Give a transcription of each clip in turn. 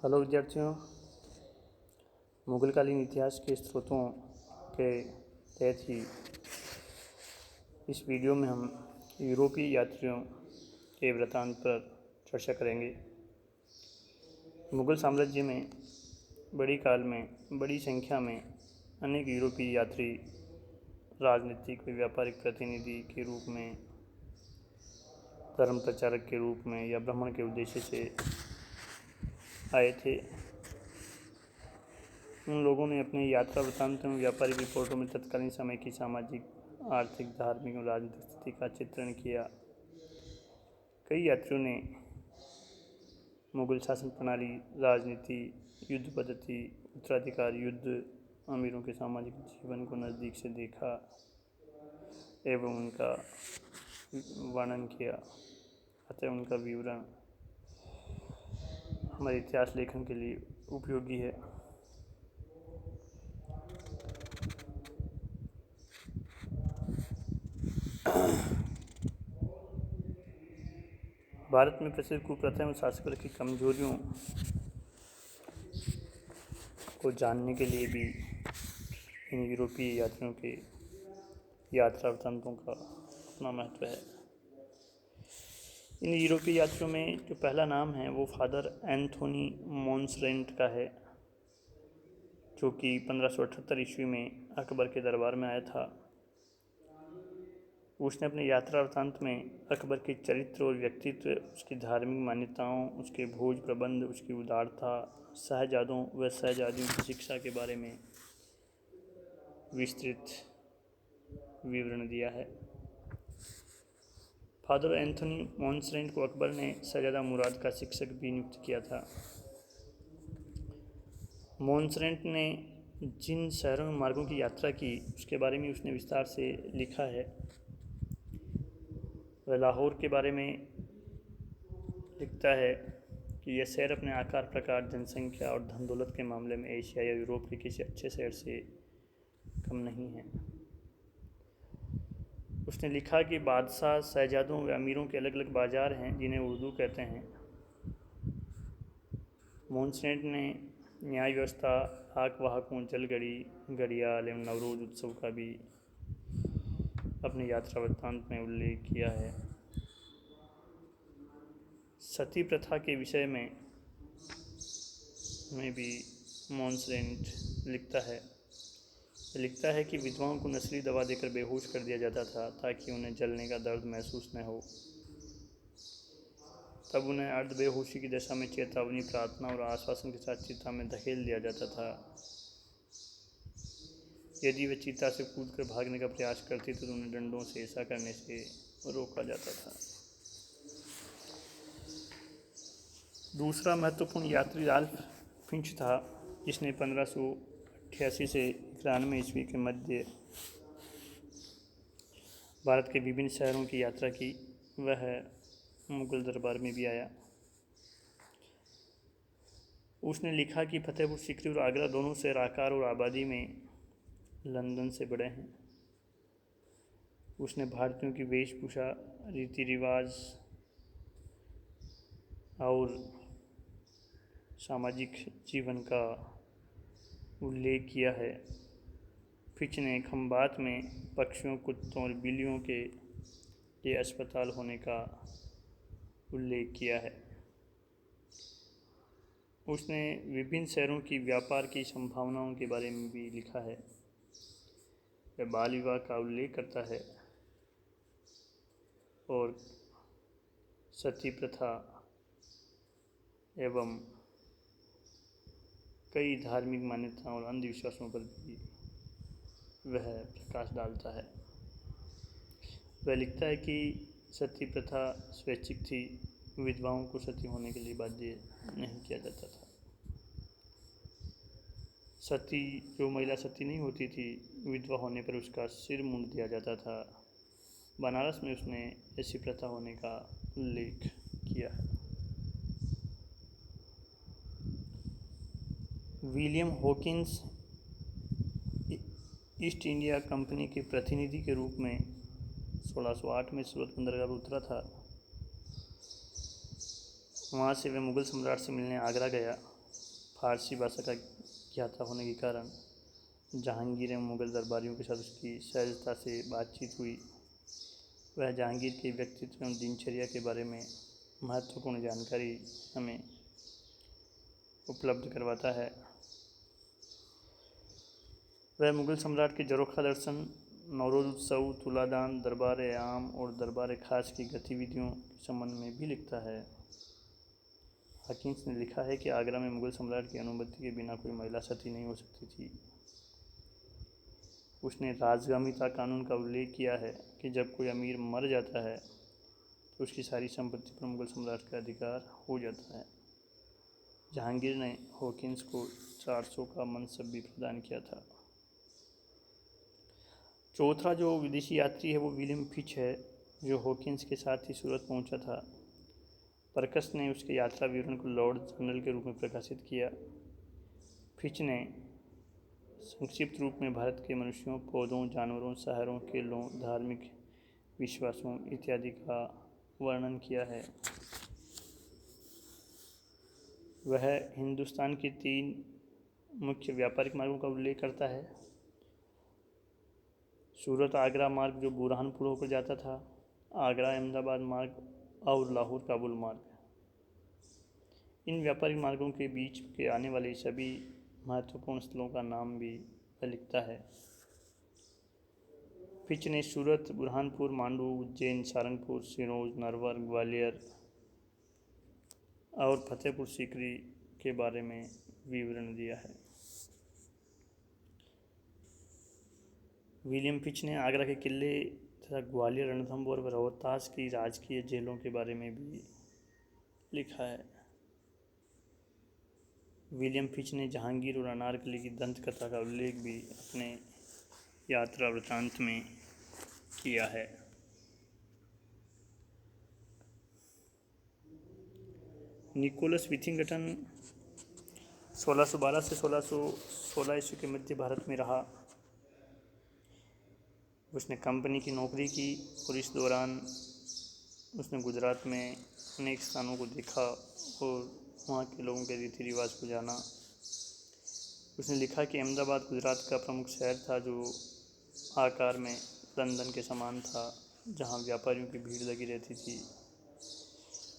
Hello विद्यार्थियों, मुगलकालीन इतिहास के स्रोतों के तहत ही इस वीडियो में हम यूरोपीय यात्रियों के वृत्तांत पर चर्चा करेंगे। मुगल साम्राज्य में बड़ी काल में बड़ी संख्या में अनेक यूरोपीय यात्री राजनीतिक व व्यापारिक प्रतिनिधि के रूप में, धर्म प्रचारक के रूप में या भ्रमण के उद्देश्य से आए थे। उन लोगों ने अपने यात्रा वृत्तांतों में व्यापारिक रिपोर्टों में तत्कालीन समय की सामाजिक, आर्थिक, धार्मिक और राजनीतिक स्थिति का चित्रण किया। कई यात्रियों ने मुगल शासन प्रणाली, राजनीति, युद्ध पद्धति, उत्तराधिकार युद्ध, अमीरों के सामाजिक जीवन को नज़दीक से देखा एवं उनका वर्णन किया। अतः उनका विवरण हमारे इतिहास लेखन के लिए उपयोगी है। भारत में प्रचलित कुप्रथाएं और शासकों की कमजोरियों को जानने के लिए भी इन यूरोपीय यात्रियों के यात्रा वृत्तांतों का अपना महत्व है। इन यूरोपीय यात्रियों में जो पहला नाम है वो फादर एंथोनी मोन्सरेंट का है, जो कि 1578 ईस्वी में अकबर के दरबार में आया था। उसने अपने यात्रा वृत्तांत में अकबर के चरित्र और व्यक्तित्व, उसकी धार्मिक मान्यताओं, उसके भोज प्रबंध, उसकी उदारता, शहजादों व शहजादियों की शिक्षा के बारे में विस्तृत विवरण दिया है। फादर एंथोनी मोन्सरेंट को अकबर ने शहजादा मुराद का शिक्षक भी नियुक्त किया था। मोन्सरेंट ने जिन शहरों में मार्गों की यात्रा की उसके बारे में उसने विस्तार से लिखा है। वह लाहौर के बारे में लिखता है कि यह शहर अपने आकार, प्रकार, जनसंख्या और धन दौलत के मामले में एशिया या यूरोप के किसी अच्छे शहर से कम नहीं है। उसने लिखा कि बादशाह, शहजादों व अमीरों के अलग अलग बाजार हैं जिन्हें उर्दू कहते हैं। मोन्सरेंट ने न्याय व्यवस्था, आक वाहकों, जलगढ़ी, घड़ियाल एवं नवरोज उत्सव का भी अपने यात्रा वृत्तांत में उल्लेख किया है। सती प्रथा के विषय में भी मोन्सरेंट लिखता है कि विधवाओं को नस्ली दवा देकर बेहोश कर दिया जाता था ताकि उन्हें जलने का दर्द महसूस न हो। तब उन्हें अर्ध बेहोशी की दशा में चेतावनी, प्रार्थना और आश्वासन के साथ चिता में धकेल दिया जाता था। यदि वे चिता से कूदकर भागने का प्रयास करते तो उन्हें डंडों से ऐसा करने से रोका जाता था। दूसरा महत्वपूर्ण यात्री राल्फ फिंच था, जिसने 1588 से 91 ईस्वी के मध्य भारत के विभिन्न शहरों की यात्रा की। वह मुगल दरबार में भी आया। उसने लिखा कि फतेहपुर सीकरी और आगरा दोनों शहर आकार और आबादी में लंदन से बड़े हैं। उसने भारतीयों की वेशभूषा, रीति रिवाज और सामाजिक जीवन का उल्लेख किया है। फिच ने खंबात में पक्षियों, कुत्तों और बिल्लियों के लिए अस्पताल होने का उल्लेख किया है। उसने विभिन्न शहरों की व्यापार की संभावनाओं के बारे में भी लिखा है। वह बाल विवाह का उल्लेख करता है और सती प्रथा एवं कई धार्मिक मान्यताओं और अंधविश्वासों पर भी वह प्रकाश डालता है। वह लिखता है कि सती प्रथा स्वैच्छिक थी, विधवाओं को सती होने के लिए बाध्य नहीं किया जाता था। जो महिला सती नहीं होती थी, विधवा होने पर उसका सिर मुंड दिया जाता था। बनारस में उसने ऐसी प्रथा होने का उल्लेख किया है। William Hawkins east India company के प्रतिनिधि के रूप में 1608 में सूरत बंदरगाह पर उतरा था। वहाँ से वह मुगल सम्राट से मिलने आगरा गया। फारसी भाषा का ज्ञाता होने के कारण जहांगीर एवं मुग़ल दरबारियों के साथ उसकी सहजता से बातचीत हुई। वह जहांगीर के व्यक्तित्व एवं दिनचर्या के बारे में महत्वपूर्ण जानकारी हमें उपलब्ध करवाता है। वह मुग़ल सम्राट के ज़रोख़ा दर्शन, नौरोज़ उत्सव, तुलादान, दरबार आम और दरबार खास की गतिविधियों के संबंध में भी लिखता है। हॉकिंस ने लिखा है कि आगरा में मुग़ल सम्राट की अनुमति के बिना कोई महिला सती नहीं हो सकती थी। उसने राजगामिता कानून का उल्लेख किया है कि जब कोई अमीर मर जाता है तो उसकी सारी संपत्ति पर मुग़ल सम्राट का अधिकार हो जाता है। जहांगीर ने हॉकिंस को 400 का मनसब भी प्रदान किया था। चौथा जो विदेशी यात्री है वो विलियम फिच है, जो हॉकिंस के साथ ही सूरत पहुंचा था। परकस ने उसके यात्रा विवरण को लॉर्ड जनरल के रूप में प्रकाशित किया। फिच ने संक्षिप्त रूप में भारत के मनुष्यों, पौधों, जानवरों, शहरों, खेलों, धार्मिक विश्वासों इत्यादि का वर्णन किया है। वह हिंदुस्तान के 3 मुख्य व्यापारिक मार्गों का उल्लेख करता है। सूरत आगरा मार्ग जो बुरहानपुर होकर जाता था, आगरा अहमदाबाद मार्ग और लाहौर काबुल मार्ग। इन व्यापारिक मार्गों के बीच के आने वाले सभी महत्वपूर्ण स्थलों का नाम भी वह लिखता है। फिच ने सूरत, बुरहानपुर, मांडू, उज्जैन, सारंगपुर, सिरोंज, नरवर, ग्वालियर और फतेहपुर सीकरी के बारे में विवरण दिया है। विलियम फिच ने आगरा के किले तथा ग्वालियर, रणथंभौर और रोहतास की राजकीय जेलों के बारे में भी लिखा है। विलियम फिच ने जहांगीर और अनारकली की दंत कथा का उल्लेख भी अपने यात्रा वृत्तांत में किया है। निकोलस विथिंगटन 1612 से 1616 ईस्वी के मध्य भारत में रहा। उसने कंपनी की नौकरी की और इस दौरान उसने गुजरात में अनेक स्थानों को देखा और वहाँ के लोगों के रीति रिवाज को जाना। उसने लिखा कि अहमदाबाद गुजरात का प्रमुख शहर था, जो आकार में लंदन के समान था, जहाँ व्यापारियों की भीड़ लगी रहती थी।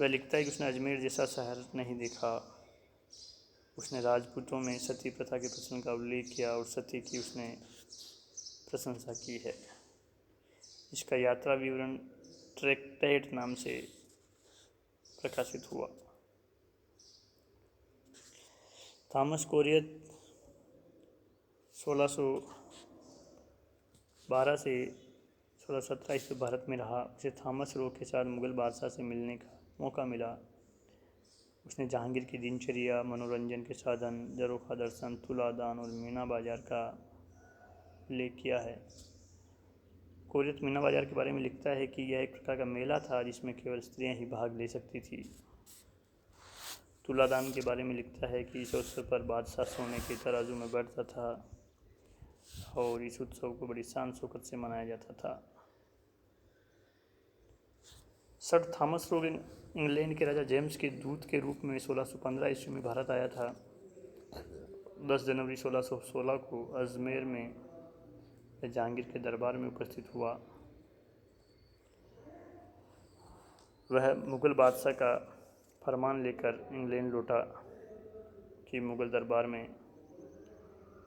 वह लिखता है कि उसने अजमेर जैसा शहर नहीं देखा। उसने राजपूतों में सती प्रथा के प्रचलन का उल्लेख किया और सती की उसने प्रशंसा की है। इसका यात्रा विवरण ट्रैक्टेट नाम से प्रकाशित हुआ। थॉमस कोरियत 1612 से 1617 ईस्वी भारत में रहा। उसे थॉमस रो के साथ मुग़ल बादशाह से मिलने का मौका मिला। उसने जहांगीर की दिनचर्या, मनोरंजन के साधन, ज़रोख़ा दर्शन, तुलादान और मीना बाज़ार का उल्लेख किया है। कोरियत मीना बाज़ार के बारे में लिखता है कि यह एक प्रकार का मेला था जिसमें केवल स्त्रियां ही भाग ले सकती थी। तुलादान के बारे में लिखता है कि इस अवसर पर बादशाह सोने के तराजू में बैठता था और इस उत्सव को बड़ी शान शौकत से मनाया जाता था। सर थॉमस रो इंग्लैंड के राजा जेम्स के दूत के रूप में 1615 ईस्वी में भारत आया था। 10 जनवरी 1616 को अजमेर में जहांगीर के दरबार में उपस्थित हुआ। वह मुग़ल बादशाह का फरमान लेकर इंग्लैंड लौटा कि मुग़ल दरबार में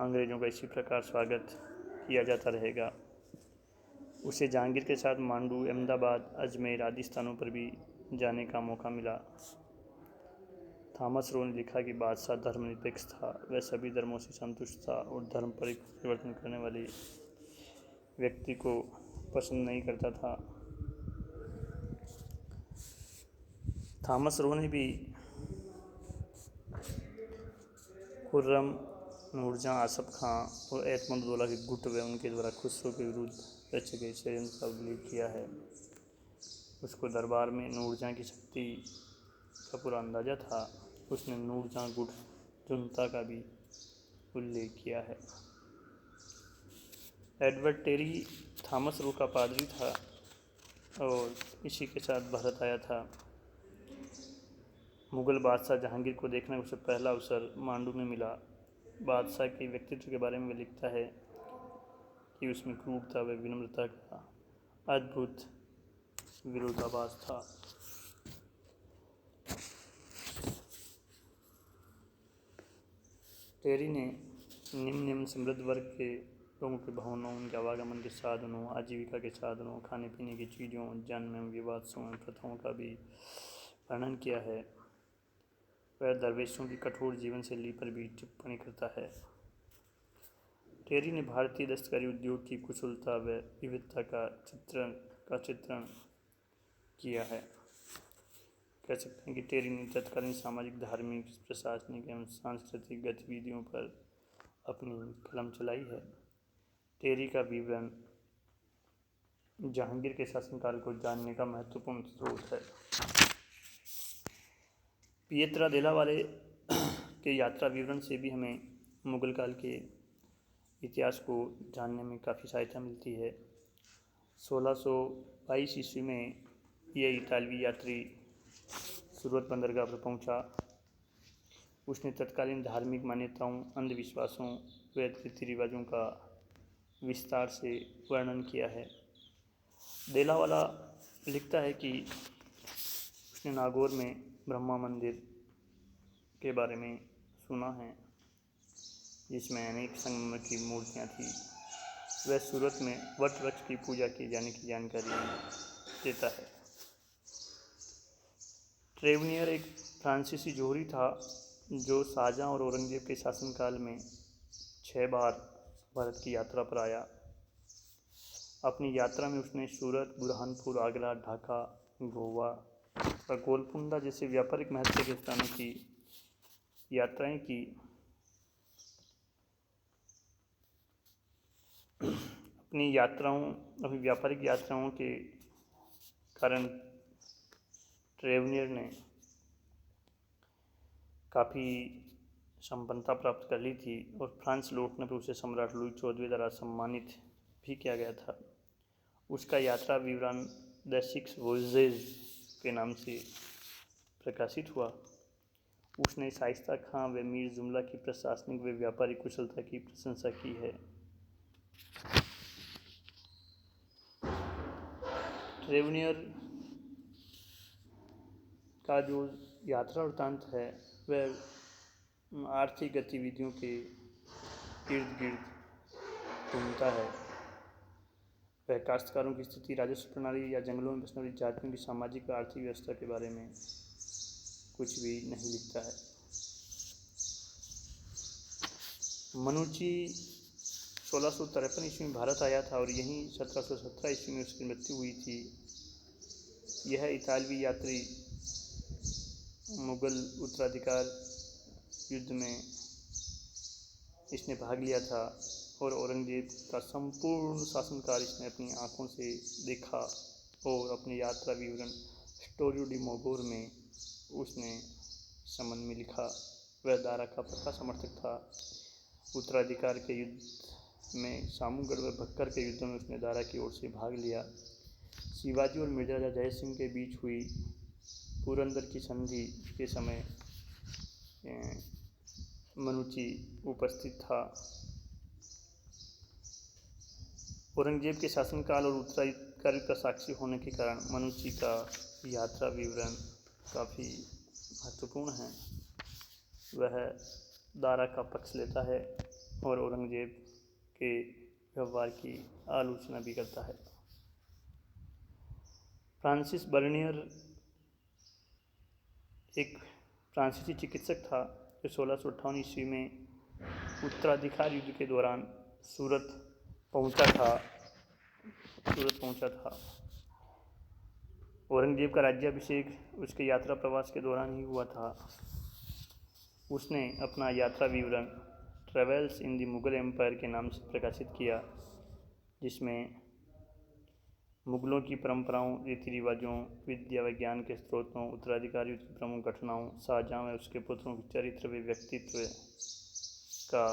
अंग्रेज़ों का इसी प्रकार स्वागत किया जाता रहेगा। उसे जहांगीर के साथ मांडू, अहमदाबाद, अजमेर आदि स्थानों पर भी जाने का मौका मिला। थॉमस रो ने लिखा कि बादशाह धर्मनिरपेक्ष था। वह सभी धर्मों से संतुष्ट था और धर्म परिवर्तन करने वाले व्यक्ति को पसंद नहीं करता था। थॉमस रो ने भी खुर्रम, नूरजहाँ, आसफ खां और एतमदुल्ला के गुट व उनके द्वारा खुसरो के विरुद्ध रचे गए षड्यंत्र का उल्लेख किया है। उसको दरबार में नूरजहाँ की शक्ति का पूरा अंदाज़ा था। उसने नूरजहाँ गुट जुनता का भी उल्लेख किया है। एडवर्ड टेरी थॉमस रो का पादरी था और इसी के साथ भारत आया था। मुग़ल बादशाह जहांगीर को देखने का उसे पहला अवसर मांडू में मिला। बादशाह के व्यक्तित्व के बारे में वह लिखता है कि उसमें क्रूरता व विनम्रता का अद्भुत विरोधाभास था। टेरी ने निम्न समृद्ध वर्ग के लोगों के भवनों, उनके आवागमन के साधनों, आजीविका के साधनों, खाने पीने की चीज़ों, जन्म एवं विवादों एवं प्रथाओं का भी वर्णन किया है। वह दरवेशों की कठोर जीवन शैली पर भी टिप्पणी करता है। टेरी ने भारतीय दस्तकारी उद्योग की कुशलता व विविधता का चित्रण किया है। कह सकते हैं कि टेरी ने तत्कालीन सामाजिक, धार्मिक, प्रशासनिक एवं सांस्कृतिक गतिविधियों पर अपनी कलम चलाई है। टेरी का विवरण जहांगीर के शासनकाल को जानने का महत्वपूर्ण स्रोत है। पिएत्रा देला वाले के यात्रा विवरण से भी हमें मुगल काल के इतिहास को जानने में काफ़ी सहायता मिलती है। 1622 ईस्वी में यह इतालवी यात्री सूरत बंदरगाह पर पहुंचा। उसने तत्कालीन धार्मिक मान्यताओं, अंधविश्वासों व रीति रिवाजों का विस्तार से वर्णन किया है। देलावाला लिखता है कि उसने नागौर में ब्रह्मा मंदिर के बारे में सुना है, जिसमें अनेक संगमरमर की मूर्तियाँ थीं। वह सूरत में वट वृक्ष की पूजा किए जाने की जानकारी देता है। ट्रेवनियर एक फ्रांसीसी जोहरी था जो शाहजहां और औरंगजेब के शासनकाल में 6 बार भारत की यात्रा पर आया। अपनी यात्रा में उसने सूरत, बुरहानपुर, आगरा, ढाका, गोवा और गोलकुंडा जैसे व्यापारिक महत्व के स्थानों की यात्राएं की। अपनी व्यापारिक यात्राओं के कारण ट्रेवनियर ने काफ़ी संपन्नता प्राप्त कर ली थी और फ्रांस लौटने पर उसे सम्राट लुई 14वें द्वारा सम्मानित भी किया गया था। उसका यात्रा विवरण द 6 वॉयजेज के नाम से प्रकाशित हुआ। उसने शाइस्ता खां व मीर जुमला की प्रशासनिक व व्यापारिक कुशलता की प्रशंसा की है। ट्रेवनियर का जो यात्रा वृत्तांत है वह आर्थिक गतिविधियों के इर्द गिर्द घूमता है। वह काश्तकारों की स्थिति, राजस्व प्रणाली या जंगलों में बसने वाली जातियों की सामाजिक व आर्थिक व्यवस्था के बारे में कुछ भी नहीं लिखता है। मनुची 1653 ईस्वी में भारत आया था और यहीं 1717 ईस्वी में उसकी मृत्यु हुई थी। यह इतालवी यात्री मुगल उत्तराधिकार युद्ध में इसने भाग लिया था और औरंगजेब का संपूर्ण शासनकाल इसने अपनी आंखों से देखा और अपनी यात्रा विवरण स्टोरियो डी मोगोर में उसने संबंध में लिखा। वह दारा का पक्का समर्थक था। उत्तराधिकार के युद्ध में सामूगढ़ व भक्कर के युद्धों में उसने दारा की ओर से भाग लिया। शिवाजी और मिर्जा राजा जय सिंह के बीच हुई पुरंदर की संधि के समय मनुची उपस्थित था। औरंगजेब के शासनकाल और उत्तराधिकारी का साक्षी होने के कारण मनुची का यात्रा विवरण काफ़ी महत्वपूर्ण है। वह दारा का पक्ष लेता है और औरंगजेब के व्यवहार की आलोचना भी करता है। फ्रांसिस बर्नियर एक फ्रांसीसी चिकित्सक था जो 1658 ईस्वी में उत्तराधिकार युद्ध के दौरान सूरत पहुंचा था। औरंगजेब का राज्याभिषेक उसके यात्रा प्रवास के दौरान ही हुआ था। उसने अपना यात्रा विवरण travels in the Mughal empire के नाम से प्रकाशित किया, जिसमें मुगलों की परंपराओं, रीति रिवाजों, विद्या व ज्ञान के स्रोतों, उत्तराधिकारी युद्ध की प्रमुख घटनाओं, शाहजहां व उसके पुत्रों के चरित्र व व्यक्तित्व का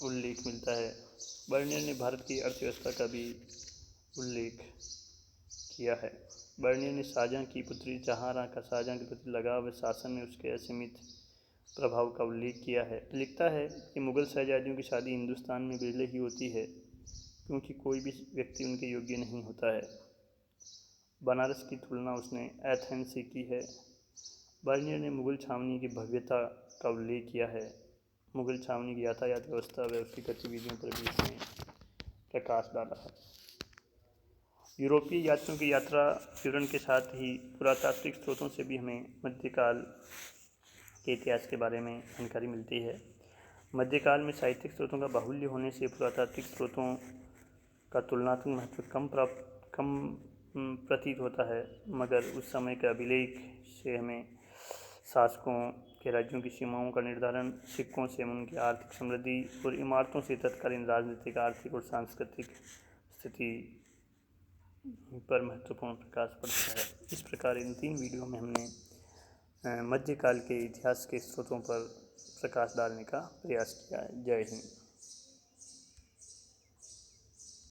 उल्लेख मिलता है। बर्नियर ने भारत की अर्थव्यवस्था का भी उल्लेख किया है। बर्नियर ने शाहजहां की पुत्री जहांआरा का शाहजहां के प्रति लगाव व शासन में उसके असीमित प्रभाव का उल्लेख किया है। लिखता है कि मुग़ल शहजादियों की शादी हिंदुस्तान में विरले ही होती है, क्योंकि कोई भी व्यक्ति उनके योग्य नहीं होता है। बनारस की तुलना उसने एथेंस से की है। बर्नियर ने मुग़ल छावनी की भव्यता का उल्लेख किया है। मुग़ल छावनी की यातायात व्यवस्था व उसकी गतिविधियों पर भी उसने प्रकाश डाला है। यूरोपीय यात्रियों की यात्रा विवरण के साथ ही पुरातात्विक स्रोतों से भी हमें मध्यकाल के इतिहास के बारे में जानकारी मिलती है। मध्यकाल में साहित्यिक स्रोतों का बाहुल्य होने से पुरातात्विक स्रोतों का तुलनात्मक महत्व कम प्रतीत होता है, मगर उस समय के अभिलेख से हमें शासकों के राज्यों की सीमाओं का निर्धारण, सिक्कों से उनकी आर्थिक समृद्धि और इमारतों से तत्कालीन राजनीतिक, आर्थिक और सांस्कृतिक स्थिति पर महत्वपूर्ण प्रकाश पड़ता है। इस प्रकार इन 3 वीडियो में हमने मध्यकाल के इतिहास के स्रोतों पर प्रकाश डालने का प्रयास किया है। जय हिंद।